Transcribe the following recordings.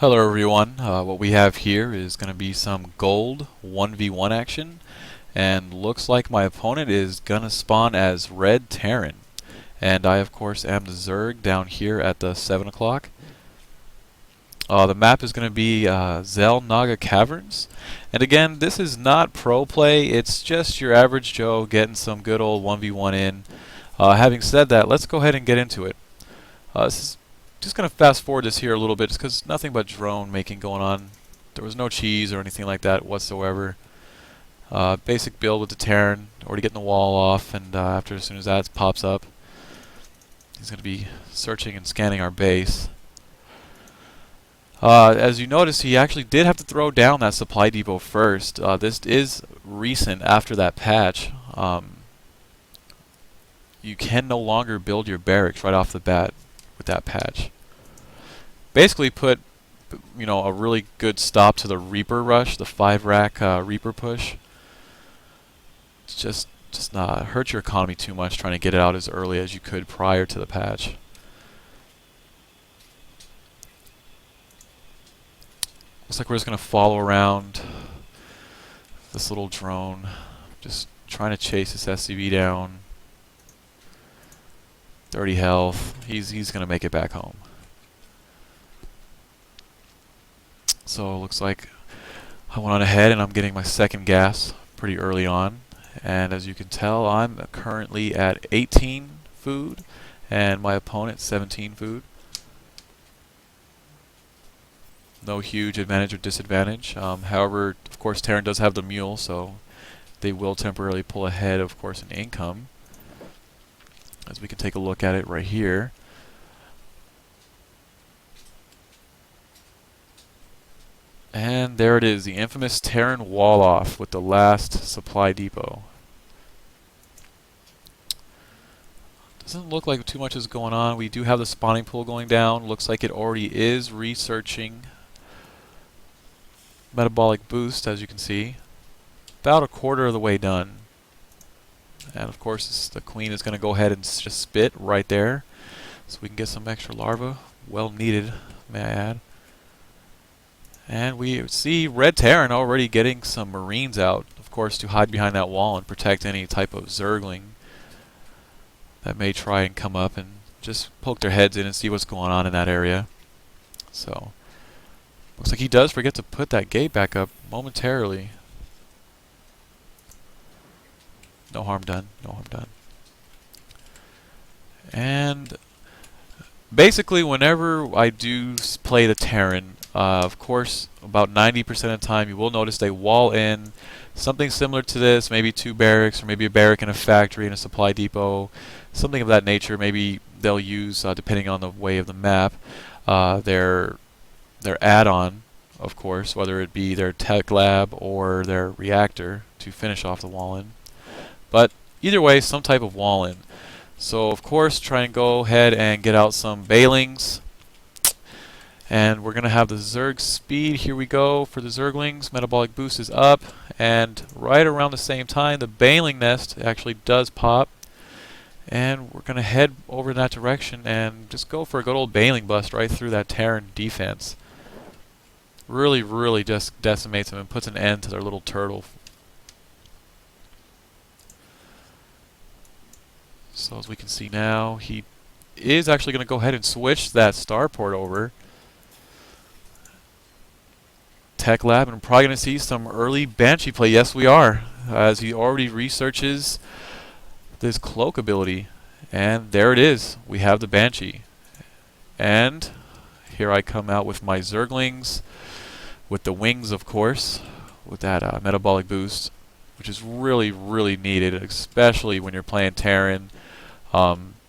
Hello everyone, what we have here is going to be some gold 1v1 action, and looks like my opponent is going to spawn as Red Terran, and I of course am the Zerg down here at the 7 o'clock. The map is going to be Zel Naga Caverns, and again this is not pro play, it's just your average Joe getting some good old 1v1 in. Having said that, let's go ahead and get into it. This is just going to fast forward this here a little bit just because nothing but drone making going on. There was no cheese or anything like that whatsoever. Basic build with the Terran, already getting the wall off, and as soon as that pops up, he's going to be searching and scanning our base. As you notice, he actually did have to throw down that supply depot first. This is recent after that patch. You can no longer build your barracks right off the bat with that patch. Basically put a really good stop to the Reaper rush, the 5-rack Reaper push. It's just not hurt your economy too much trying to get it out as early as you could prior to the patch. Looks like we're just going to follow around this little drone, just trying to chase this SCV down. 30 health. He's going to make it back home. So it looks like I went on ahead and I'm getting my second gas pretty early on. And as you can tell, I'm currently at 18 food and my opponent 17 food. No huge advantage or disadvantage. However, of course, Terran does have the mule, so they will temporarily pull ahead, of course, in income. As we can take a look at it right here. And there it is, the infamous Terran wall off with the last supply depot. Doesn't look like too much is going on. We do have the spawning pool going down. Looks like it already is researching metabolic boost, as you can see. About a quarter of the way done. And of course the queen is going to go ahead and just spit right there, so we can get some extra larvae. Well needed, may I add. And we see Red Terran already getting some Marines out, of course, to hide behind that wall and protect any type of Zergling that may try and come up and just poke their heads in and see what's going on in that area. So, looks like he does forget to put that gate back up momentarily. No harm done, no harm done. And basically whenever I do play the Terran, of course about 90% of the time you will notice they wall in something similar to this, maybe 2 barracks or maybe a barrack in a factory and a supply depot, something of that nature. Maybe they'll use, depending on the way of the map, their add-on, of course, whether it be their tech lab or their reactor to finish off the wall in. But either way, some type of wall in. So of course, try and go ahead and get out some Bailings. And we're going to have the Zerg speed. Here we go for the Zerglings. Metabolic boost is up. And right around the same time, the Bailing nest actually does pop. And we're going to head over in that direction and just go for a good old Bailing bust right through that Terran defense. Really just decimates them and puts an end to their little turtle. So as we can see now, he is actually going to go ahead and switch that starport over. Tech lab, and we're probably going to see some early Banshee play. Yes, we are, as he already researches this cloak ability. And there it is. We have the Banshee. And here I come out with my Zerglings, with the wings, of course, with that metabolic boost, which is really needed, especially when you're playing Terran.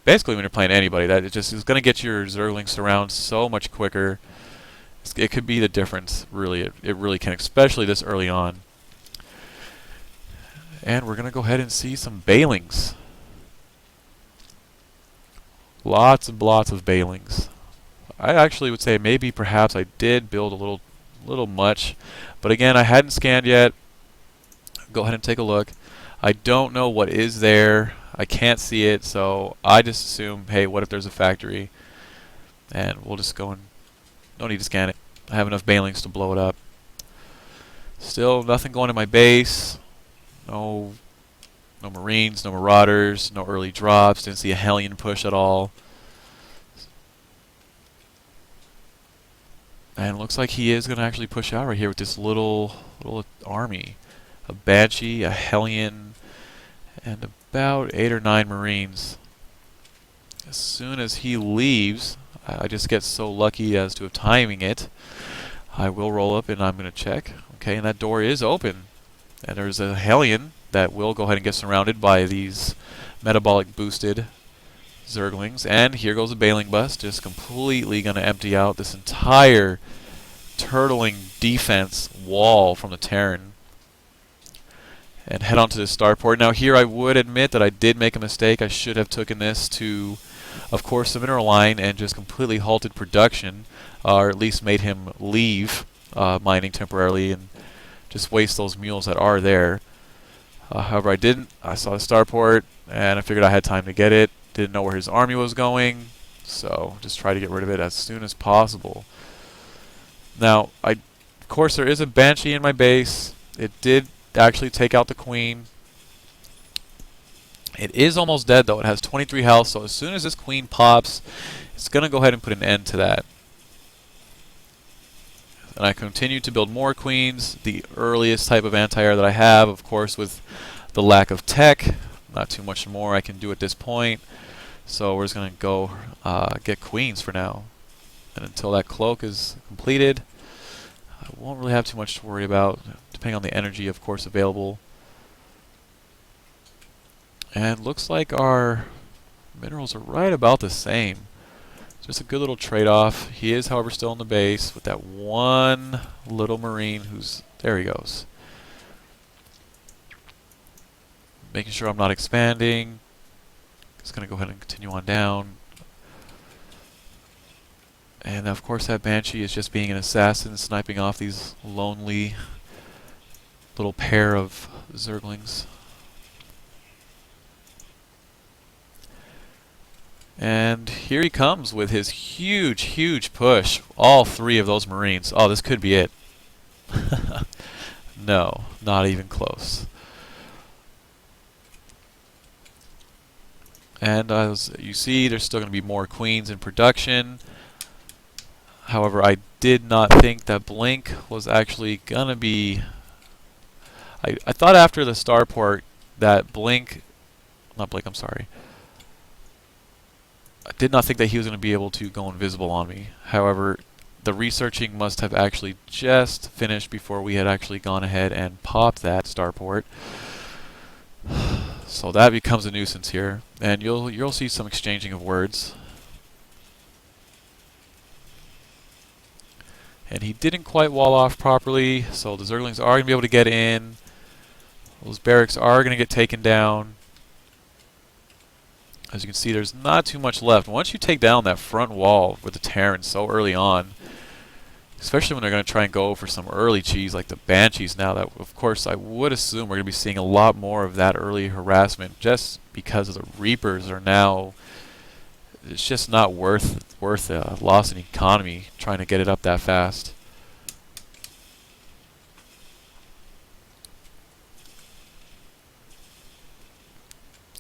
Basically when you're playing anybody, that it just is going to get your Zerglings around so much quicker. It could be the difference, really. It really can, especially this early on. And we're going to go ahead and see some Bailings. Lots and lots of Bailings. I actually would say maybe perhaps I did build a little much, but again, I hadn't scanned yet. Go ahead and take a look. I don't know what is there. I can't see it, so I just assume, hey, what if there's a factory? And we'll just go and no need to scan it. I have enough banelings to blow it up. Still nothing going in my base. No Marines, no Marauders, no early drops. Didn't see a Hellion push at all. And it looks like he is going to actually push out right here with this little army. A Banshee, a Hellion, and about 8 or 9 Marines. As soon as he leaves, I just get so lucky as to have timing it. I will roll up and I'm going to check. Okay, and that door is open. And there's a Hellion that will go ahead and get surrounded by these metabolic boosted Zerglings. And here goes a Bailing Bust, just completely going to empty out this entire turtling defense wall from the Terran. And head on to the starport. Now here I would admit that I did make a mistake. I should have taken this to, of course, the mineral line and just completely halted production, or at least made him leave mining temporarily and just waste those mules that are there. However, I didn't. I saw the starport and I figured I had time to get it. Didn't know where his army was going, so just try to get rid of it as soon as possible. Now, of course, there is a Banshee in my base. It did actually take out the Queen. It is almost dead, though. It has 23 health, so as soon as this Queen pops, it's going to go ahead and put an end to that. And I continue to build more Queens. The earliest type of anti-air that I have, of course, with the lack of tech, not too much more I can do at this point. So we're just going to go get Queens for now. And until that cloak is completed, I won't really have too much to worry about, depending on the energy, of course, available. And looks like our minerals are right about the same. Just a good little trade-off. He is, however, still in the base with that one little Marine who's... There he goes. Making sure I'm not expanding. Just going to go ahead and continue on down. And of course that Banshee is just being an assassin, sniping off these lonely little pair of Zerglings. And here he comes with his huge, huge push. All 3 of those Marines. Oh, this could be it. No, not even close. And as you see, there's still going to be more Queens in production. However, I did not think that Blink was actually going to be... I thought after the starport that Blink... Not Blink, I'm sorry. I did not think that he was going to be able to go invisible on me. However, the researching must have actually just finished before we had actually gone ahead and popped that starport. So that becomes a nuisance here, and you'll see some exchanging of words. And he didn't quite wall off properly, so the Zerglings are going to be able to get in. Those barracks are going to get taken down. As you can see, there's not too much left. Once you take down that front wall with the Terrans so early on, especially when they're going to try and go for some early cheese like the Banshees now, that of course I would assume we're going to be seeing a lot more of that early harassment just because the Reapers are now, it's just not worth loss in economy trying to get it up that fast.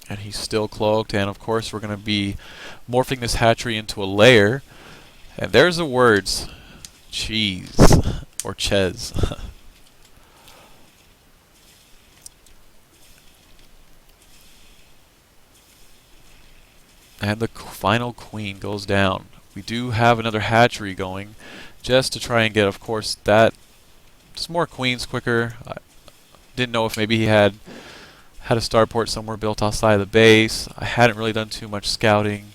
And he's still cloaked, and of course we're going to be morphing this hatchery into a lair. And there's the words, cheese, or ches. And the final queen goes down. We do have another hatchery going, just to try and get, of course, that, just more queens quicker. I didn't know if maybe he had a starport somewhere built outside of the base. I hadn't really done too much scouting.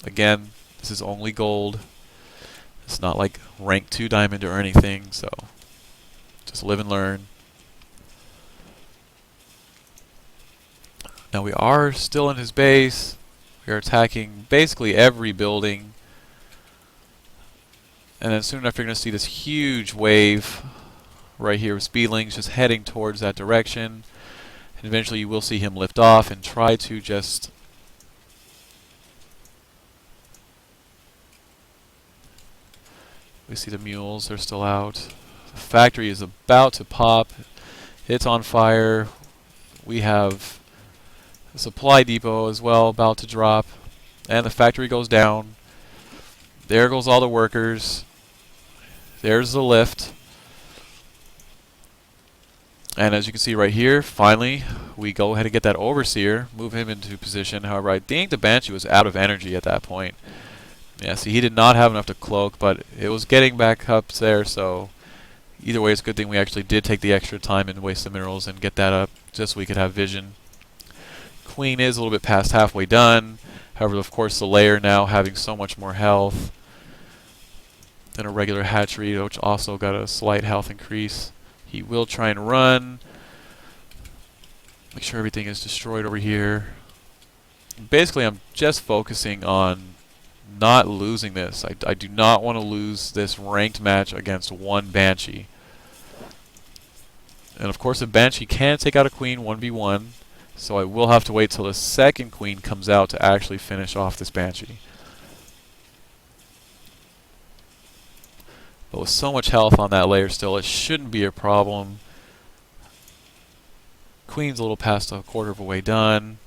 Again, this is only gold. It's not like rank 2 diamond or anything, so just live and learn. Now we are still in his base. We are attacking basically every building. And then soon enough you're going to see this huge wave right here of speedlings just heading towards that direction. And eventually you will see him lift off and try to just We see the mules, they're still out. The factory is about to pop. It's on fire. We have a supply depot as well about to drop. And the factory goes down. There goes all the workers. There's the lift. And as you can see right here, finally, we go ahead and get that overseer, move him into position. However, I think the Banshee was out of energy at that point. Yeah, see, he did not have enough to cloak, but it was getting back up there, so either way, it's a good thing we actually did take the extra time and waste the minerals and get that up, just so we could have vision. Queen is a little bit past halfway done. However, of course, the layer now having so much more health than a regular hatchery, which also got a slight health increase. He will try and run. Make sure everything is destroyed over here. Basically, I'm just focusing on not losing this. I do not want to lose this ranked match against one Banshee. And of course, a Banshee can take out a Queen 1v1, so I will have to wait till the second Queen comes out to actually finish off this Banshee. But with so much health on that layer still, it shouldn't be a problem. Queen's a little past a quarter of a way done.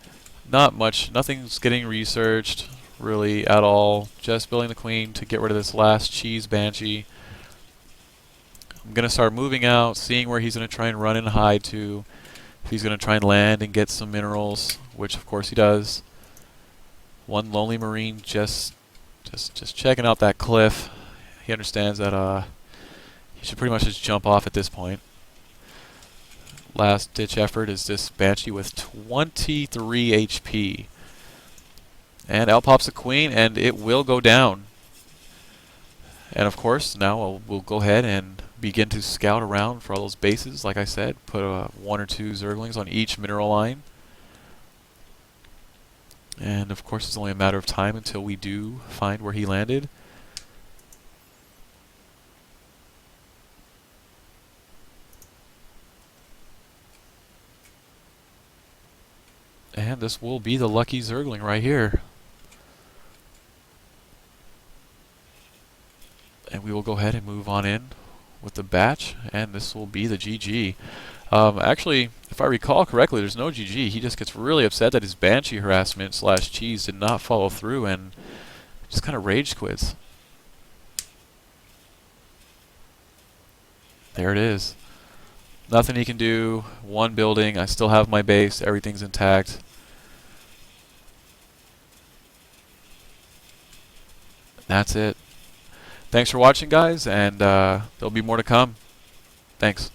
Not much, nothing's getting researched really at all. Just building the Queen to get rid of this last cheese Banshee. I'm going to start moving out, seeing where he's going to try and run and hide to. If he's going to try and land and get some minerals, which of course he does. One lonely Marine just checking out that cliff. He understands that he should pretty much just jump off at this point. Last ditch effort is this Banshee with 23 HP. And out pops the Queen, and it will go down. And of course, now we'll go ahead and begin to scout around for all those bases. Like I said, put 1 or 2 Zerglings on each mineral line. And of course, it's only a matter of time until we do find where he landed. And this will be the lucky Zergling right here. And we will go ahead and move on in with the batch, and this will be the GG. Actually, if I recall correctly, there's no GG. He just gets really upset that his Banshee harassment / cheese did not follow through and just kind of rage quits. There it is. Nothing he can do. One building. I still have my base. Everything's intact. That's it. Thanks for watching, guys, and there'll be more to come. Thanks.